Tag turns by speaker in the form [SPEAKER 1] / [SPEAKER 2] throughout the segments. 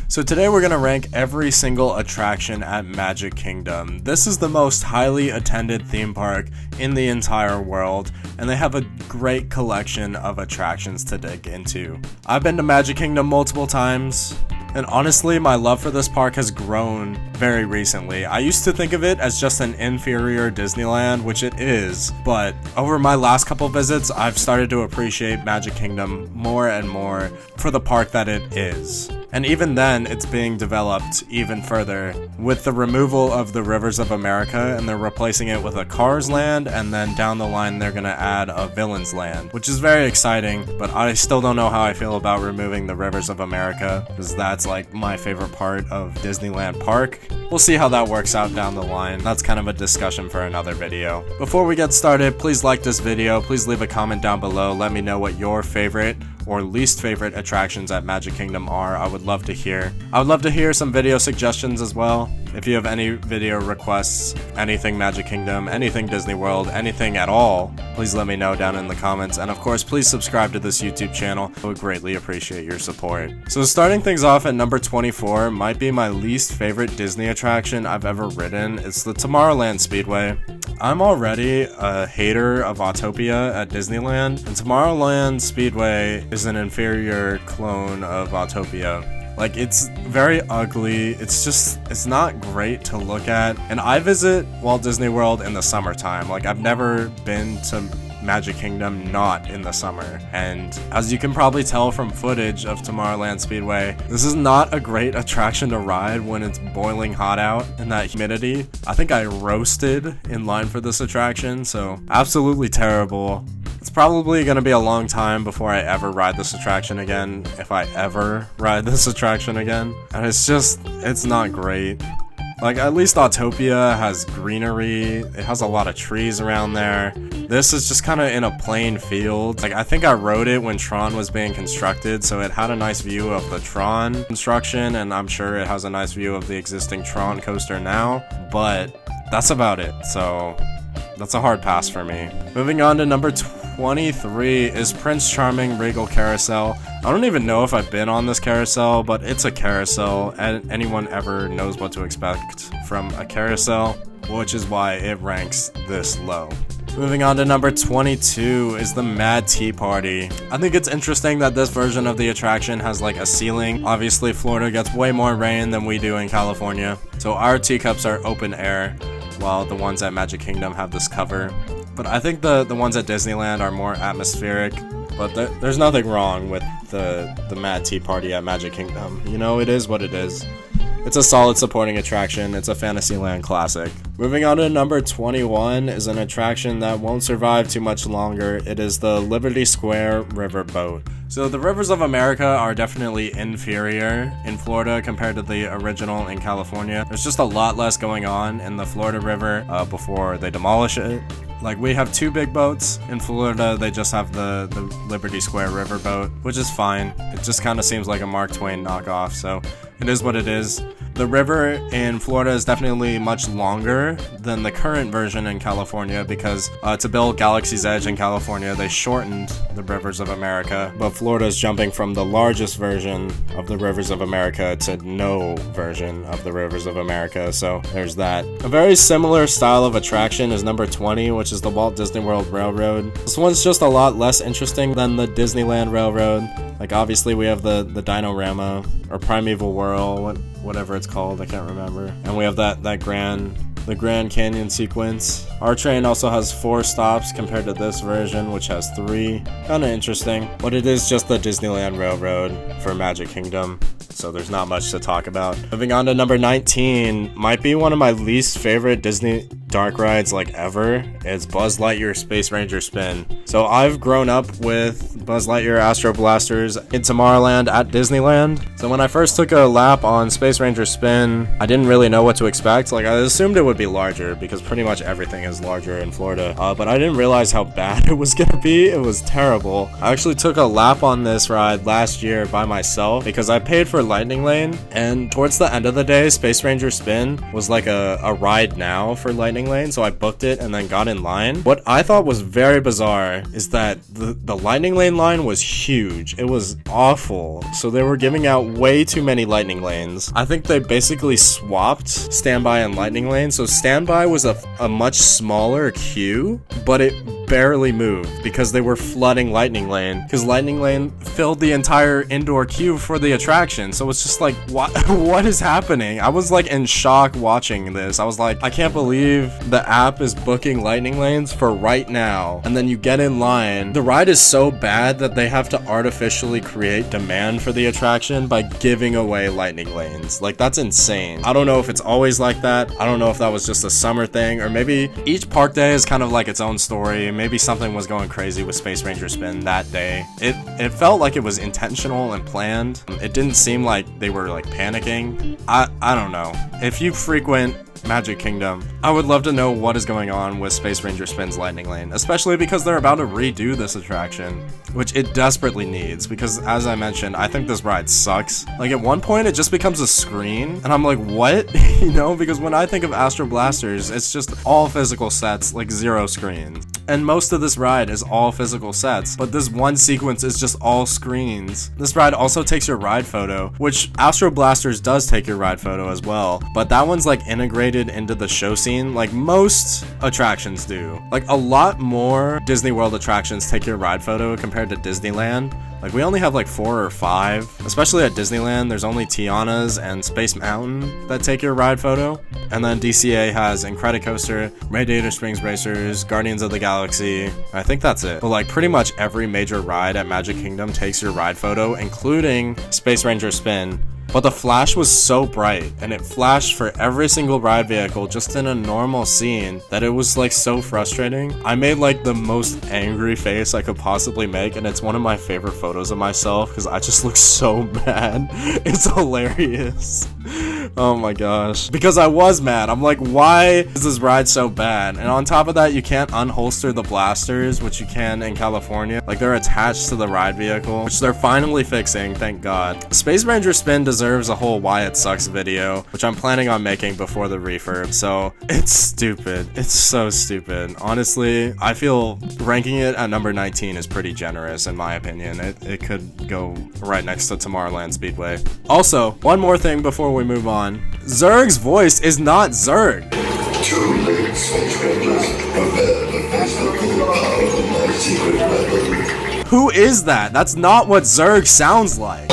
[SPEAKER 1] So today we're going to rank every single attraction at Magic Kingdom. This is the most highly attended theme park in the entire world, and they have a great collection of attractions to dig into. I've been to Magic Kingdom multiple times, and honestly, my love for this park has grown very recently. I used to think of it as just an inferior Disneyland, which it is, but over my last couple visits, I've started to appreciate Magic Kingdom more and more for the park that it is. And even then, it's being developed even further with the removal of the Rivers of America, and they're replacing it with a Cars Land, and then down the line they're gonna add a Villains Land, which is very exciting, but I still don't know how I feel about removing the Rivers of America, because that's like my favorite part of Disneyland Park. We'll see how that works out down the line. That's kind of a discussion for another video. Before we get started, please like this video, please leave a comment down below, let me know what your favorite or least favorite attractions at Magic Kingdom are. I would love to hear. I would love to hear some video suggestions as well. If you have any video requests, anything Magic Kingdom, anything Disney World, anything at all, please let me know down in the comments. And of course, please subscribe to this YouTube channel. I would greatly appreciate your support. So starting things off at number 24 might be my least favorite Disney attraction I've ever ridden. It's the Tomorrowland Speedway. I'm already a hater of Autopia at Disneyland, and Tomorrowland Speedway is an inferior clone of Autopia. Like, it's very ugly, it's not great to look at, and I visit Walt Disney World in the summertime. Like, I've never been to Magic Kingdom not in the summer, and as you can probably tell from footage of Tomorrowland Speedway, this is not a great attraction to ride when it's boiling hot out in that humidity. I think I roasted in line for this attraction, so absolutely terrible. It's probably going to be a long time before I ever ride this attraction again, if I ever ride this attraction again, and it's not great. Like, at least Autopia has greenery, it has a lot of trees around there. This is just kind of in a plain field. Like, I think I rode it when Tron was being constructed, so it had a nice view of the Tron construction, and I'm sure it has a nice view of the existing Tron coaster now, but that's about it, so that's a hard pass for me. Moving on to number 23 is Prince Charming Regal Carousel. I don't even know if I've been on this carousel, but it's a carousel, and anyone ever knows what to expect from a carousel, which is why it ranks this low. Moving on to number 22 is the Mad Tea Party. I think it's interesting that this version of the attraction has like a ceiling. Obviously, Florida gets way more rain than we do in California, so our teacups are open air, while the ones at Magic Kingdom have this cover. But I think the ones at Disneyland are more atmospheric, but there's nothing wrong with the Mad Tea Party at Magic Kingdom. You know, it is what it is. It's a solid supporting attraction. It's a Fantasyland classic. Moving on to number 21 is an attraction that won't survive too much longer. It is the Liberty Square Riverboat. So the Rivers of America are definitely inferior in Florida compared to the original in California. There's just a lot less going on in the Florida River before they demolish it. Like, we have two big boats. In Florida, they just have the Liberty Square Riverboat, which is fine. It just kind of seems like a Mark Twain knockoff, so it is what it is. The river in Florida is definitely much longer than the current version in California because to build Galaxy's Edge in California, they shortened the Rivers of America, but Florida is jumping from the largest version of the Rivers of America to no version of the Rivers of America, so there's that. A very similar style of attraction is number 20, which is the Walt Disney World Railroad. This one's just a lot less interesting than the Disneyland Railroad. Like, obviously we have the Dino-Rama, or Primeval Whirl, whatever it's called, I can't remember. And we have the Grand Canyon sequence. Our train also has 4 stops compared to this version, which has 3. Kinda interesting, but it is just the Disneyland Railroad for Magic Kingdom, so there's not much to talk about. Moving on to number 19, might be one of my least favorite Disney dark rides like ever. It's Buzz Lightyear Space Ranger Spin. So I've grown up with Buzz Lightyear Astro Blasters in Tomorrowland at Disneyland. So when I first took a lap on Space Ranger Spin, I didn't really know what to expect. Like, I assumed it would be larger because pretty much everything is larger in Florida, but I didn't realize how bad it was gonna be. It was terrible. I actually took a lap on this ride last year by myself because I paid for Lightning Lane, and towards the end of the day, Space Ranger Spin was like a ride now for Lightning lightning lane, so I booked it and then got in line. What I thought was very bizarre is that the lightning lane line was huge. It was awful. So they were giving out way too many lightning lanes. I think they basically swapped standby and lightning lane. So standby was a much smaller queue, but it barely moved because they were flooding lightning lane, because lightning lane filled the entire indoor queue for the attraction. So it's just like, what is happening? I was like in shock watching this. I was like, I can't believe the app is booking lightning lanes for right now, and then you get in line. The ride is so bad that they have to artificially create demand for the attraction by giving away lightning lanes. Like, that's insane. I don't know if it's always like that. I don't know if that was just a summer thing, or maybe each park day is kind of like its own story. Maybe something was going crazy with Space Ranger Spin that day. It felt like it was intentional and planned. It didn't seem like they were like panicking. I don't know. If you frequent Magic Kingdom, I would love to know what is going on with Space Ranger Spin's lightning lane, especially because they're about to redo this attraction, which it desperately needs, because as I mentioned, I think this ride sucks. Like, at one point it just becomes a screen and I'm like, what? You know, because when I think of Astro Blasters, it's just all physical sets, like 0 screens. And most of this ride is all physical sets, but this one sequence is just all screens. This ride also takes your ride photo, which Astro Blasters does take your ride photo as well, but that one's like integrated into the show scene like most attractions do. Like, a lot more Disney World attractions take your ride photo compared to Disneyland. Like, we only have like 4 or 5, especially at Disneyland. There's only Tiana's and Space Mountain that take your ride photo. And then DCA has Incredicoaster, Radiator Springs Racers, Guardians of the Galaxy. I think that's it. But like, pretty much every major ride at Magic Kingdom takes your ride photo, including Space Ranger Spin. But the flash was so bright, and it flashed for every single ride vehicle just in a normal scene, that it was like so frustrating. I made like the most angry face I could possibly make, and it's one of my favorite photos of myself because I just look so mad. It's hilarious. Oh my gosh. Because I was mad. I'm like, why is this ride so bad? And on top of that, you can't unholster the blasters, which you can in California. Like, they're attached to the ride vehicle, which they're finally fixing, thank God. Space Ranger Spin deserves a whole Why It Sucks video, which I'm planning on making before the refurb. So it's stupid. It's so stupid. Honestly, I feel ranking it at number 19 is pretty generous in my opinion. It could go right next to Tomorrowland Speedway. Also, one more thing before we move on. Zurg's voice is not Zurg.
[SPEAKER 2] Too late, Space Rangers. Prepare to face the full power of my secret weapon.
[SPEAKER 1] Who is that? That's not what Zurg sounds like.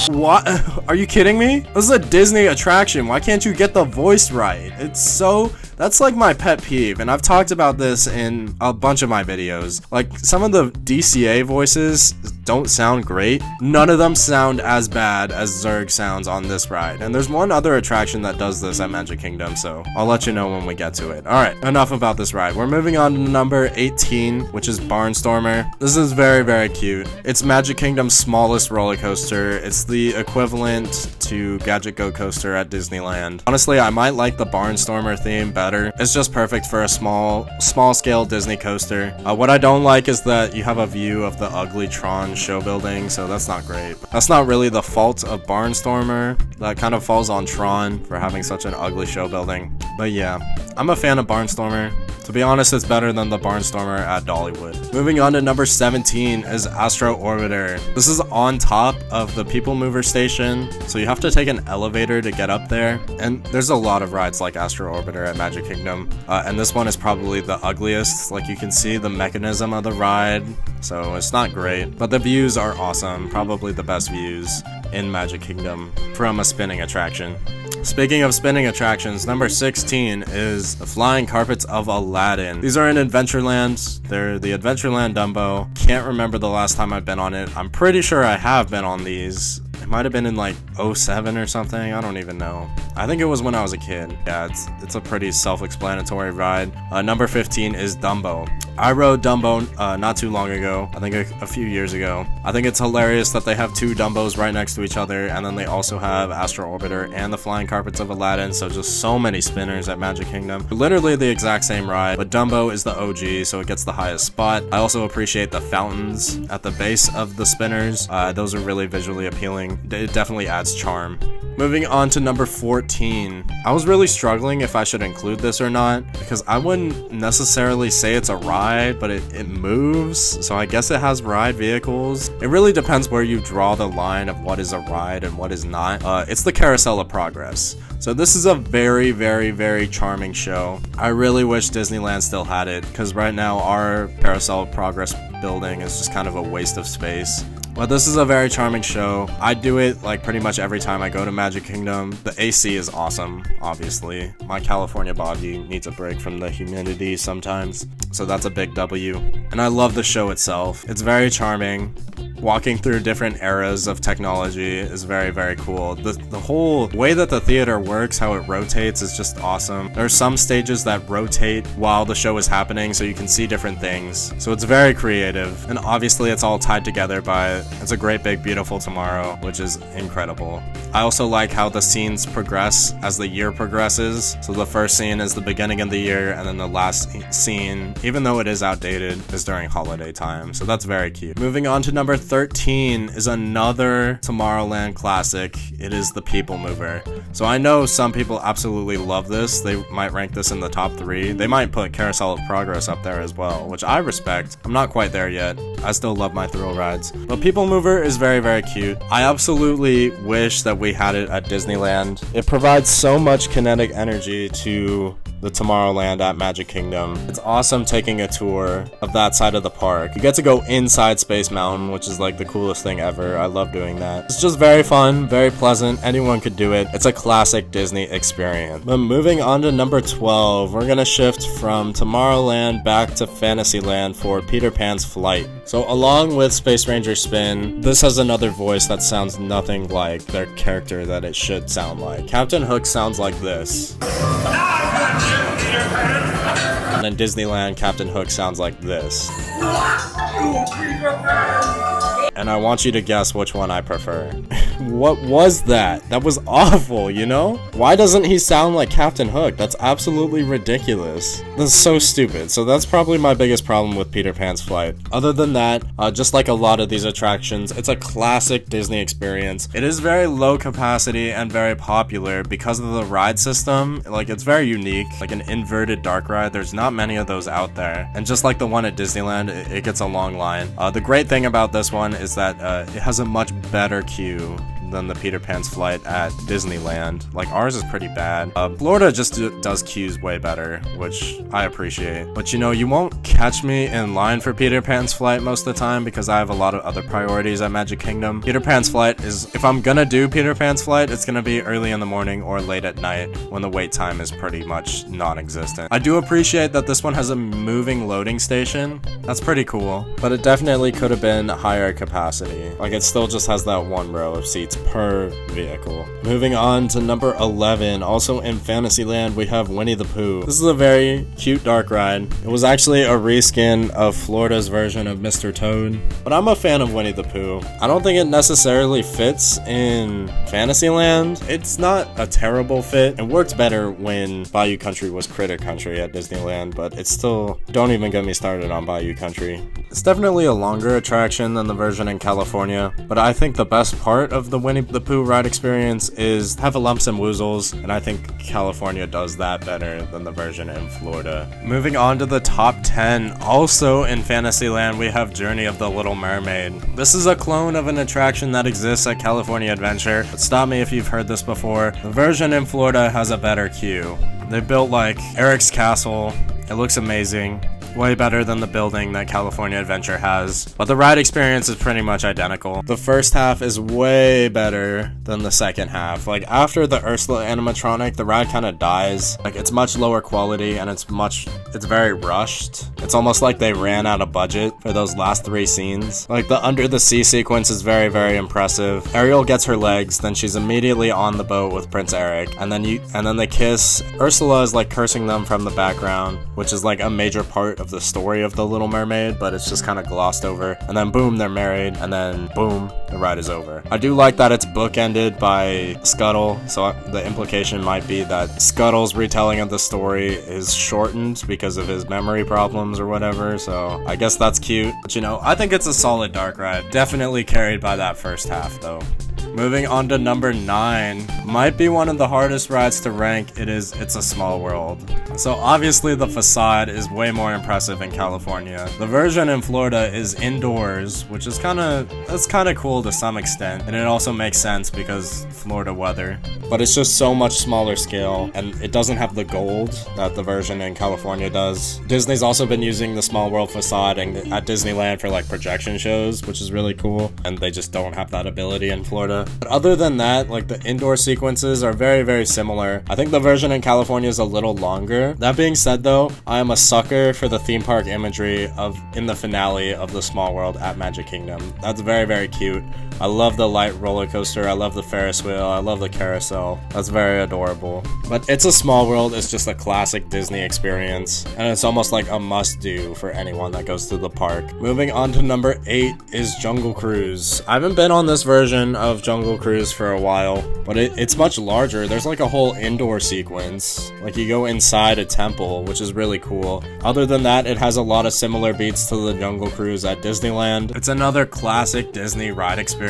[SPEAKER 1] What? Are you kidding me? This is a Disney attraction. Why can't you get the voice right? It's so... That's like my pet peeve, and I've talked about this in a bunch of my videos. Like, some of the DCA voices don't sound great. None of them sound as bad as Zurg sounds on this ride. And there's one other attraction that does this at Magic Kingdom, so I'll let you know when we get to it. Alright, enough about this ride. We're moving on to number 18, which is Barnstormer. This is very, very cute. It's Magic Kingdom's smallest roller coaster. It's the equivalent to Gadget Go Coaster at Disneyland. Honestly, I might like the Barnstormer theme better. It's just perfect for a small scale Disney coaster. What I don't like is that you have a view of the ugly Tron show building, so that's not great. That's not really the fault of Barnstormer. That kind of falls on Tron for having such an ugly show building. But yeah, I'm a fan of Barnstormer. To be honest, it's better than the Barnstormer at Dollywood. Moving on to number 17 is Astro Orbiter. This is on top of the People Mover station, so you have to take an elevator to get up there. And there's a lot of rides like Astro Orbiter at Magic Kingdom. And this one is probably the ugliest. Like, you can see the mechanism of the ride, so it's not great. But the views are awesome. Probably the best views in Magic Kingdom from a spinning attraction. Speaking of spinning attractions, number 16 is the Flying Carpets of Aladdin. These are in Adventureland. They're the Adventureland Dumbo. Can't remember the last time I've been on it. I'm pretty sure I have been on these. It might have been in like 07 or something. I don't even know. I think it was when I was a kid. Yeah, it's a pretty self-explanatory ride. Number 15 is Dumbo. I rode Dumbo not too long ago, I think a few years ago. I think it's hilarious that they have two Dumbos right next to each other, and then they also have Astro Orbiter and the Flying Carpets of Aladdin, so just so many spinners at Magic Kingdom. Literally the exact same ride, but Dumbo is the OG, so it gets the highest spot. I also appreciate the fountains at the base of the spinners. Those are really visually appealing. It definitely adds charm. Moving on to number 14. I was really struggling if I should include this or not, because I wouldn't necessarily say it's a ride, but it moves, so I guess it has ride vehicles. It really depends where you draw the line of what is a ride and what is not. It's the Carousel of Progress. So this is a very, very, very charming show. I really wish Disneyland still had it, because right now our Carousel of Progress building is just kind of a waste of space. But this is a very charming show. I do it like pretty much every time I go to Magic Kingdom. The AC is awesome, obviously. My California body needs a break from the humidity sometimes, so that's a big W. And I love the show itself. It's very charming. Walking through different eras of technology is very, very cool. The whole way that the theater works, how it rotates, is just awesome. There are some stages that rotate while the show is happening, so you can see different things. So it's very creative, and obviously it's all tied together by It's a Great Big Beautiful Tomorrow, which is incredible. I also like how the scenes progress as the year progresses. So the first scene is the beginning of the year, and then the last scene, even though it is outdated, is during holiday time. So that's very cute. Moving on to number 13 is another Tomorrowland classic. It is the People Mover. So I know some people absolutely love this. They might rank this in the top 3. They might put Carousel of Progress up there as well, which I respect. I'm not quite there yet. I still love my thrill rides. But People Mover is very, very cute. I absolutely wish that we had it at Disneyland. It provides so much kinetic energy to the Tomorrowland at Magic Kingdom. It's awesome taking a tour of that side of the park. You get to go inside Space Mountain, which is like the coolest thing ever. I love doing that. It's just very fun, very pleasant. Anyone could do it. It's a classic Disney experience. But moving on to number 12, we're gonna shift from Tomorrowland back to Fantasyland for Peter Pan's Flight. So along with Space Ranger Spin, this has another voice that sounds nothing like their character that it should sound like. Captain Hook sounds like this. And in Disneyland, Captain Hook sounds like this. And I want you to guess which one I prefer. What was that? That was awful, you know? Why doesn't he sound like Captain Hook? That's absolutely ridiculous. That's so stupid. So that's probably my biggest problem with Peter Pan's Flight. Other than that, just like a lot of these attractions, it's a classic Disney experience. It is very low capacity and very popular because of the ride system. Like, it's very unique. Like an inverted dark ride, there's not many of those out there. And just like the one at Disneyland, it gets a long line. The great thing about this one is that it has a much better queue than the Peter Pan's Flight at Disneyland. Like, ours is pretty bad. Florida just does queues way better, which I appreciate. But you know, you won't catch me in line for Peter Pan's Flight most of the time because I have a lot of other priorities at Magic Kingdom. Peter Pan's Flight is, if I'm gonna do Peter Pan's Flight, it's gonna be early in the morning or late at night when the wait time is pretty much non-existent. I do appreciate that this one has a moving loading station. That's pretty cool, but it definitely could have been higher capacity. Like, it still just has that one row of seats per vehicle. Moving on to number 11, also in Fantasyland, we have Winnie the Pooh. This is a very cute dark ride. It was actually a reskin of Florida's version of Mr. Toad, but I'm a fan of Winnie the Pooh. I don't think it necessarily fits in Fantasyland. It's not a terrible fit. It worked better when Bayou Country was Critter Country at Disneyland, but it's still, don't even get me started on Bayou Country. It's definitely a longer attraction than the version in California, but I think the best part of the Winnie the Pooh ride experience is have a lumps and woozles, and I think California does that better than the version in Florida. Moving on to the top 10, also in Fantasyland, we have Journey of the Little Mermaid. This is a clone of an attraction that exists at California Adventure, but stop me if you've heard this before. The version in Florida has a better queue. They built like Eric's Castle. It looks amazing. Way better than the building that California Adventure has, but the ride experience is pretty much identical. The first half is way better than the second half. Like, after the Ursula animatronic, the ride kind of dies. Like, it's much lower quality and it's very rushed. It's almost like they ran out of budget for those last 3 scenes. Like, the under the sea sequence is very, very impressive. Ariel gets her legs, then she's immediately on the boat with Prince Eric, and then they kiss. Ursula is like cursing them from the background, which is like a major part of of the story of The Little Mermaid, but it's just kind of glossed over. And then boom, they're married, and then boom, the ride is over. I do like that it's bookended by Scuttle, so the implication might be that Scuttle's retelling of the story is shortened because of his memory problems or whatever, so I guess that's cute. But you know, I think it's a solid dark ride. Definitely carried by that first half though. Moving on to number 9, might be one of the hardest rides to rank. It's a Small World. So obviously the facade is way more impressive in California. The version in Florida is indoors, which is kind of cool to some extent, and it also makes sense because Florida weather. But it's just so much smaller scale, and it doesn't have the gold that the version in California does. Disney's also been using the Small World facade at Disneyland for like projection shows, which is really cool, and they just don't have that ability in Florida. But other than that, like the indoor sequences are very, very similar. I think the version in California is a little longer. That being said though, I am a sucker for the theme park imagery in the finale of the Small World at Magic Kingdom. That's very, very cute. I love the light roller coaster, I love the Ferris wheel, I love the carousel. That's very adorable. But It's a Small World is just a classic Disney experience, and it's almost like a must-do for anyone that goes to the park. Moving on to number 8 is Jungle Cruise. I haven't been on this version of Jungle Cruise for a while, but it's much larger. There's like a whole indoor sequence. Like you go inside a temple, which is really cool. Other than that, it has a lot of similar beats to the Jungle Cruise at Disneyland. It's another classic Disney ride experience.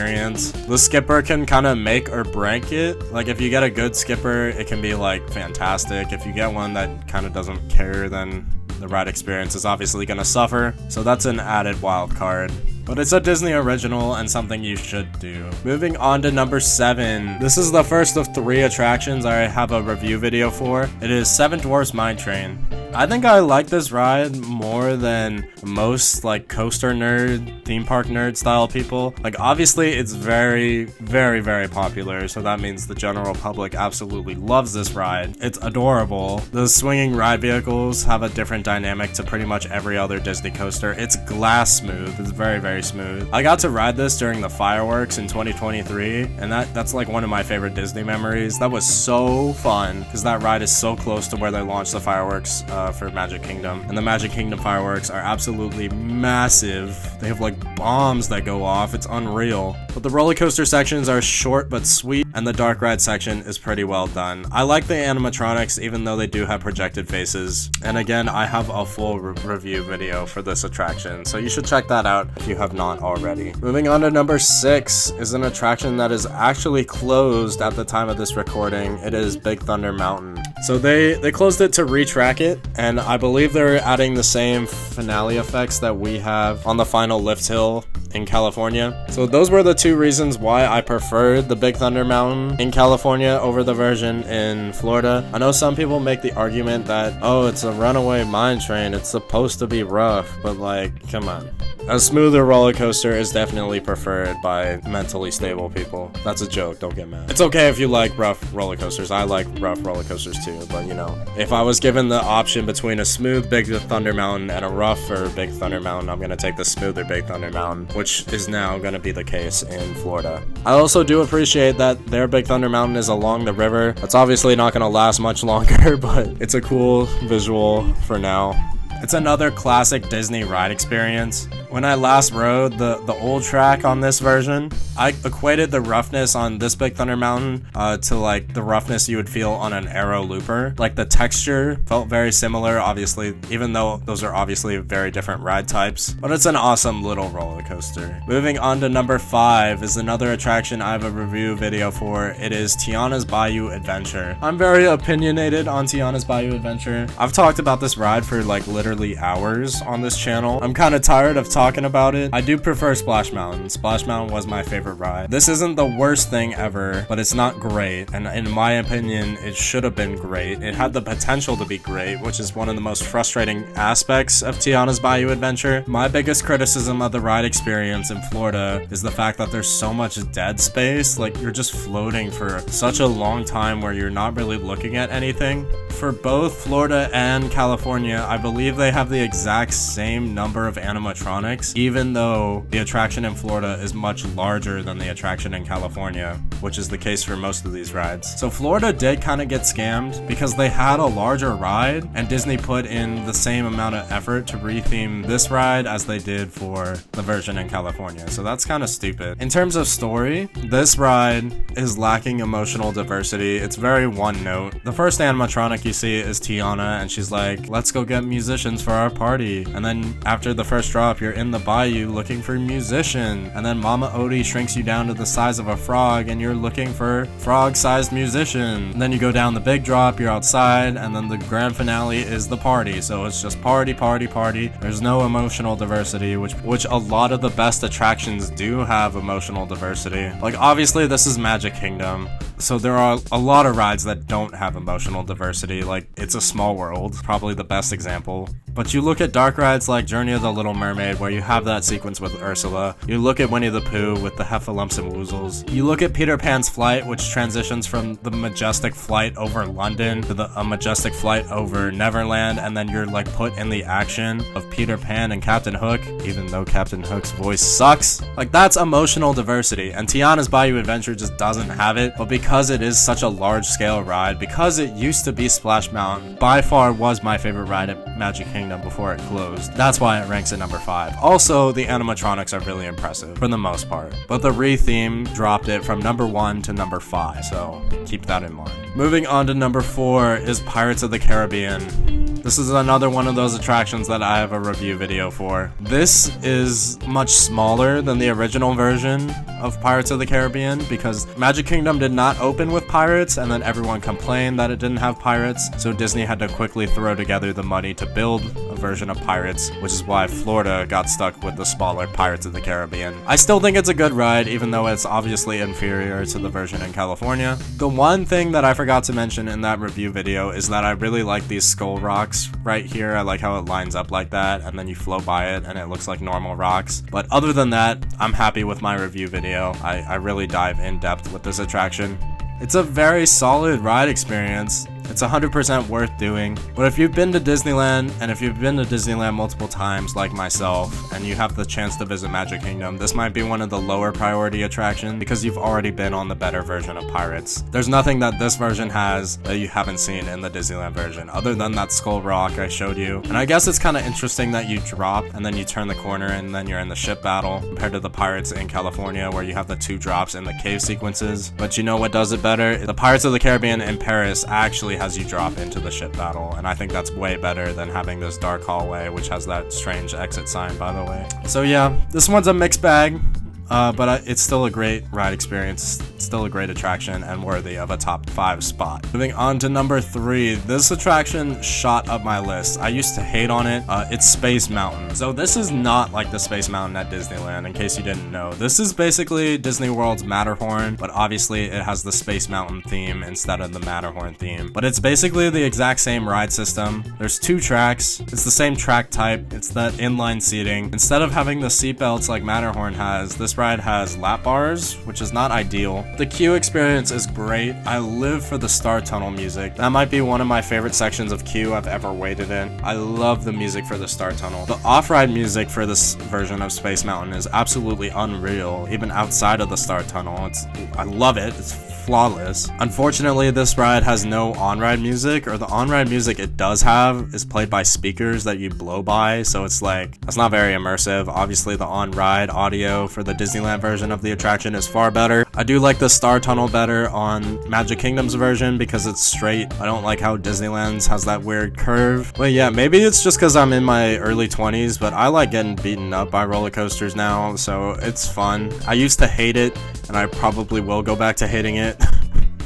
[SPEAKER 1] The skipper can kind of make or break it. Like if you get a good skipper, it can be like fantastic. If you get one that kind of doesn't care, then the ride experience is obviously going to suffer. So that's an added wild card. But it's a Disney original and something you should do. Moving on to number 7. This is the first of 3 attractions I have a review video for. It is Seven Dwarfs Mine Train. I think I like this ride more than most like coaster nerd, theme park nerd style people. Like obviously it's very, very, very popular, so that means the general public absolutely loves this ride. It's adorable. The swinging ride vehicles have a different dynamic to pretty much every other Disney coaster. It's glass smooth. It's very, very smooth. I got to ride this during the fireworks in 2023, and that's like one of my favorite Disney memories. That was so fun because that ride is so close to where they launched the fireworks for Magic Kingdom, and the Magic Kingdom fireworks are absolutely massive. They have like bombs that go off. It's unreal. But the roller coaster sections are short but sweet, and the dark ride section is pretty well done. I like the animatronics even though they do have projected faces, and again I have a full review video for this attraction, so you should check that out if you have not already. Moving on to number 6 is an attraction that is actually closed at the time of this recording. It is Big Thunder Mountain. So they closed it to retrack it, and I believe they're adding the same finale effects that we have on the final lift hill in California. So those were the 2 reasons why I preferred the Big Thunder Mountain in California over the version in Florida. I know some people make the argument that, oh, it's a runaway mine train, it's supposed to be rough, but like, come on. A smoother roller coaster is definitely preferred by mentally stable people. That's a joke, don't get mad. It's okay if you like rough roller coasters. I like rough roller coasters too, but you know, if I was given the option between a smooth Big Thunder Mountain and a rougher Big Thunder Mountain, I'm gonna take the smoother Big Thunder Mountain, which is now gonna be the case in Florida. I also do appreciate that their Big Thunder Mountain is along the river. That's obviously not gonna last much longer, but it's a cool visual for now. It's another classic Disney ride experience. When I last rode the old track on this version, I equated the roughness on this Big Thunder Mountain to like the roughness you would feel on an Aero Looper. Like the texture felt very similar, obviously, even though those are obviously very different ride types, but it's an awesome little roller coaster. Moving on to number 5 is another attraction I have a review video for. It is Tiana's Bayou Adventure. I'm very opinionated on Tiana's Bayou Adventure. I've talked about this ride for like literally hours on this channel. I'm kind of tired of talking about it. I do prefer Splash Mountain. Splash Mountain was my favorite ride. This isn't the worst thing ever, but it's not great, and in my opinion, it should have been great. It had the potential to be great, which is one of the most frustrating aspects of Tiana's Bayou Adventure. My biggest criticism of the ride experience in Florida is the fact that there's so much dead space. Like, you're just floating for such a long time where you're not really looking at anything. For both Florida and California, I believe they have the exact same number of animatronics animatronics, even though the attraction in Florida is much larger than the attraction in California, which is the case for most of these rides. So Florida did kind of get scammed because they had a larger ride, and Disney put in the same amount of effort to retheme this ride as they did for the version in California. So that's kind of stupid. In terms of story, this ride is lacking emotional diversity. It's very one note. The first animatronic you see is Tiana, and she's like, let's go get musicians for our party. And then after the first drop, you're in the bayou looking for a musician. And then Mama Odie shrinks you down to the size of a frog, and you're looking for frog-sized musician. And then you go down the big drop, you're outside, and then the grand finale is the party. So it's just party, party, party. There's no emotional diversity, which a lot of the best attractions do have emotional diversity. Like, obviously this is Magic Kingdom, so there are a lot of rides that don't have emotional diversity. Like, It's a Small World, probably the best example. But you look at dark rides like Journey of the Little Mermaid, where you have that sequence with Ursula. You look at Winnie the Pooh with the Heffalumps and Woozles. You look at Peter Pan's flight, which transitions from the majestic flight over London to a majestic flight over Neverland, and then you're like put in the action of Peter Pan and Captain Hook, even though Captain Hook's voice sucks. Like, that's emotional diversity, and Tiana's Bayou Adventure just doesn't have it. But because it is such a large scale ride, because it used to be Splash Mountain, by far was my favorite ride at Magic Kingdom before it closed. That's why it ranks at number 5. Also, the animatronics are really impressive for the most part, but the retheme dropped it from number 1 to number 5, so keep that in mind. Moving on to number 4 is Pirates of the Caribbean. This is another one of those attractions that I have a review video for. This is much smaller than the original version of Pirates of the Caribbean because Magic Kingdom did not open with pirates, and then everyone complained that it didn't have pirates, so Disney had to quickly throw together the money to build a version of pirates, which is why Florida got stuck with the smaller Pirates of the Caribbean. I still think it's a good ride, even though it's obviously inferior to the version in California. The one thing that I forgot to mention in that review video is that I really like these skull rocks right here. I like how it lines up like that, and then you float by it and it looks like normal rocks. But other than that, I'm happy with my review video. I really dive in depth with this attraction. It's a very solid ride experience. It's 100% worth doing. But if you've been to Disneyland, and if you've been to Disneyland multiple times like myself, and you have the chance to visit Magic Kingdom, this might be one of the lower priority attractions because you've already been on the better version of Pirates. There's nothing that this version has that you haven't seen in the Disneyland version, other than that skull rock I showed you. And I guess it's kind of interesting that you drop, and then you turn the corner, and then you're in the ship battle, compared to the Pirates in California, where you have the 2 drops in the cave sequences. But you know what does it better? The Pirates of the Caribbean in Paris actually has you drop into the ship battle, and I think that's way better than having this dark hallway, which has that strange exit sign, by the way. So yeah, this one's a mixed bag. But it's still a great ride experience, still a great attraction, and worthy of a top 5 spot. Moving on to number 3, this attraction shot up my list. I used to hate on it. It's Space Mountain. So this is not like the Space Mountain at Disneyland, in case you didn't know. This is basically Disney World's Matterhorn, but obviously it has the Space Mountain theme instead of the Matterhorn theme. But it's basically the exact same ride system. There's 2 tracks. It's the same track type. It's that inline seating. Instead of having the seatbelts like Matterhorn has, this ride has lap bars, which is not ideal. The queue experience is great. I live for the Star Tunnel music. That might be one of my favorite sections of queue I've ever waited in. I love the music for the Star Tunnel. The off-ride music for this version of Space Mountain is absolutely unreal, even outside of the Star Tunnel. I love it. It's flawless. Unfortunately, this ride has no on-ride music, or the on-ride music it does have is played by speakers that you blow by, so it's like, that's not very immersive. Obviously, the on-ride audio for the Disneyland version of the attraction is far better. I do like the Star Tunnel better on Magic Kingdom's version because it's straight. I don't like how Disneyland's has that weird curve. But yeah, maybe it's just because I'm in my early 20s, but I like getting beaten up by roller coasters now, so it's fun. I used to hate it, and I probably will go back to hating it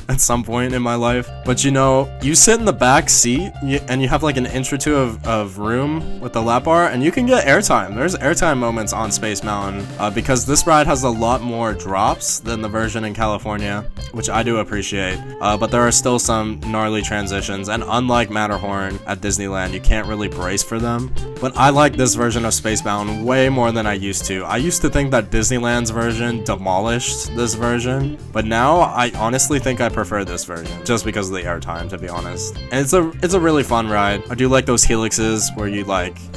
[SPEAKER 1] at some point in my life. But you know, you sit in the back seat and you have like an inch or two of room with the lap bar, and you can get airtime. There's airtime moments on Space Mountain because this ride has a lot more drops than the version in California, which I do appreciate. But there are still some gnarly transitions, and unlike Matterhorn at Disneyland, you can't really brace for them. But I like this version of Space Mountain way more than I used to. I used to think that Disneyland's version demolished this version, but now I honestly think I prefer this version just because of the mostly airtime, to be honest. And it's a really fun ride. I do like those helixes where you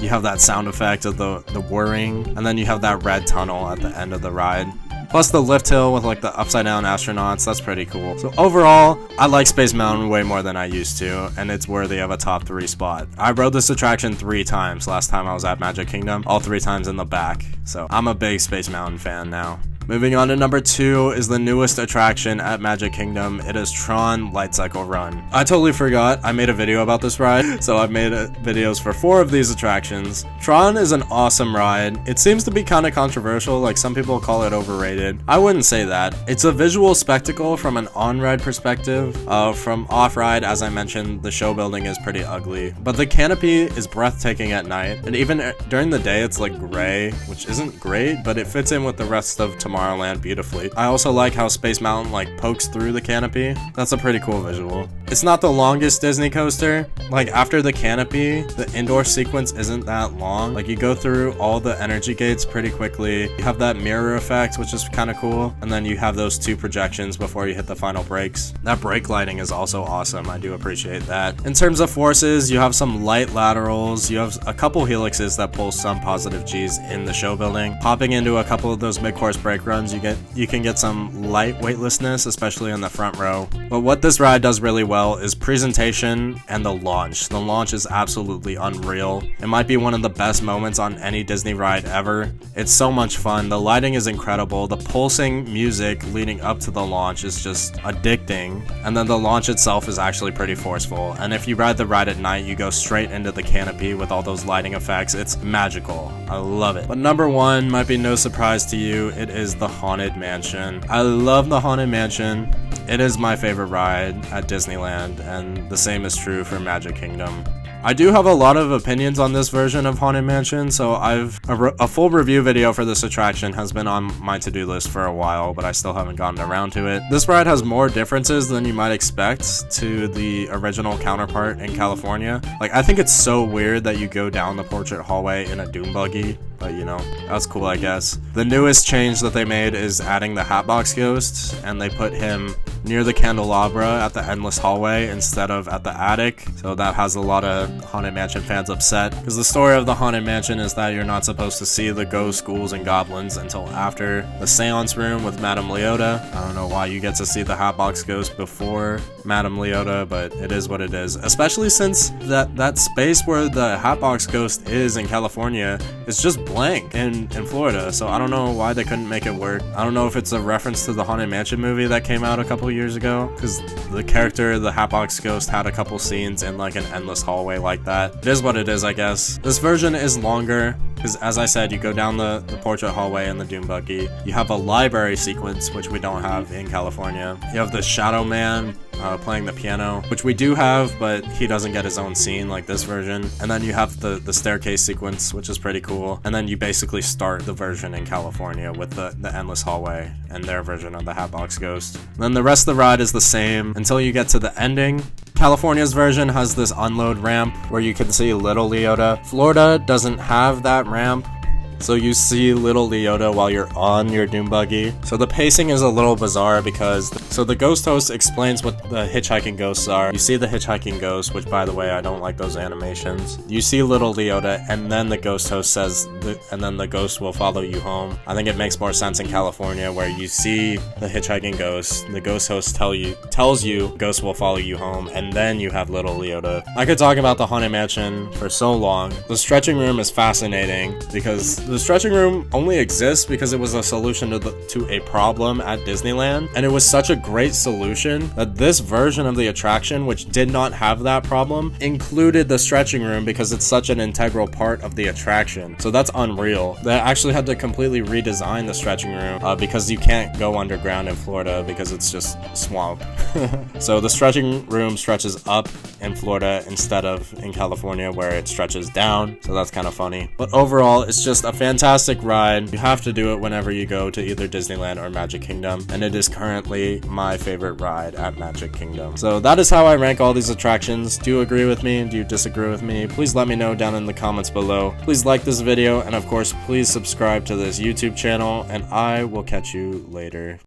[SPEAKER 1] have that sound effect of the whirring, and then you have that red tunnel at the end of the ride. Plus the lift hill with like the upside down astronauts, that's pretty cool. So overall, I like Space Mountain way more than I used to, and it's worthy of a top 3 spot. I rode this attraction 3 times last time I was at Magic Kingdom, all 3 times in the back. So I'm a big Space Mountain fan now. Moving on to number 2 is the newest attraction at Magic Kingdom. It is Tron Lightcycle Run. I totally forgot I made a video about this ride, so I've made videos for 4 of these attractions. Tron is an awesome ride. It seems to be kind of controversial, like some people call it overrated. I wouldn't say that. It's a visual spectacle from an on-ride perspective. From off-ride, as I mentioned, the show building is pretty ugly, but the canopy is breathtaking at night, and even during the day it's like gray, which isn't great, but it fits in with the rest of Tomorrowland beautifully. I also like how Space Mountain like pokes through the canopy. That's a pretty cool visual. It's not the longest Disney coaster. Like after the canopy, the indoor sequence isn't that long. Like you go through all the energy gates pretty quickly. You have that mirror effect, which is kind of cool. And then you have those 2 projections before you hit the final brakes. That brake lighting is also awesome. I do appreciate that. In terms of forces, you have some light laterals. You have a couple helixes that pull some positive G's in the show building. Popping into a couple of those mid-course brake runs, you can get some light weightlessness, especially in the front row. But what this ride does really well is presentation and the launch. The launch is absolutely unreal. It might be one of the best moments on any Disney ride ever. It's so much fun. The lighting is incredible. The pulsing music leading up to the launch is just addicting. And then the launch itself is actually pretty forceful. And if you ride the ride at night, you go straight into the canopy with all those lighting effects. It's magical. I love it. But number 1 might be no surprise to you. It is the Haunted Mansion. I love the Haunted Mansion. It is my favorite ride at Disneyland, and the same is true for Magic Kingdom. I do have a lot of opinions on this version of Haunted Mansion, so a full review video for this attraction has been on my to-do list for a while, but I still haven't gotten around to it. This ride has more differences than you might expect to the original counterpart in California. Like, I think it's so weird that you go down the portrait hallway in a doom buggy, but you know, that's cool, I guess. The newest change that they made is adding the Hatbox Ghost, and they put him near the candelabra at the endless hallway instead of at the attic, so that has a lot of Haunted Mansion fans upset, because the story of the Haunted Mansion is that you're not supposed to see the ghosts, ghouls, and goblins until after the seance room with Madame Leota. I don't know why you get to see the Hatbox Ghost before Madame Leota, but it is what it is, especially since that space where the Hatbox Ghost is in California is just blank in Florida, so I don't know why they couldn't make it work. I don't know if it's a reference to the Haunted Mansion movie that came out a couple years ago, because the character, the Hatbox Ghost, had a couple scenes in like an endless hallway like that. It is what it is, I guess. This version is longer, because as I said, you go down the portrait hallway in the doom buggy. You have a library sequence, which we don't have in California. You have the Shadow Man playing the piano, which we do have, but he doesn't get his own scene like this version. And then you have the staircase sequence, which is pretty cool. And then you basically start the version in California with the endless hallway and their version of the Hatbox Ghost. And then the rest of the ride is the same until you get to the ending. California's version has this unload ramp where you can see Little Leota. Florida doesn't have that ramp, so you see Little Leota while you're on your doom buggy. So the pacing is a little bizarre because the ghost host explains what the hitchhiking ghosts are. You see the hitchhiking ghost, which by the way, I don't like those animations. You see Little Leota, and then the ghost host says, and then the ghost will follow you home. I think it makes more sense in California where you see the hitchhiking ghost, the ghost host tells you ghost will follow you home, and then you have Little Leota. I could talk about the Haunted Mansion for so long. The stretching room is fascinating because the stretching room only exists because it was a solution to a problem at Disneyland, and it was such a great solution that this version of the attraction, which did not have that problem, included the stretching room because it's such an integral part of the attraction. So that's unreal. They actually had to completely redesign the stretching room because you can't go underground in Florida because it's just swamp. So the stretching room stretches up in Florida instead of in California where it stretches down, so that's kind of funny. But overall, it's just a fantastic ride. You have to do it whenever you go to either Disneyland or Magic Kingdom, and it is currently my favorite ride at Magic Kingdom. So that is how I rank all these attractions. Do you agree with me? Do you disagree with me? Please let me know down in the comments below. Please like this video, and of course, please subscribe to this YouTube channel, and I will catch you later.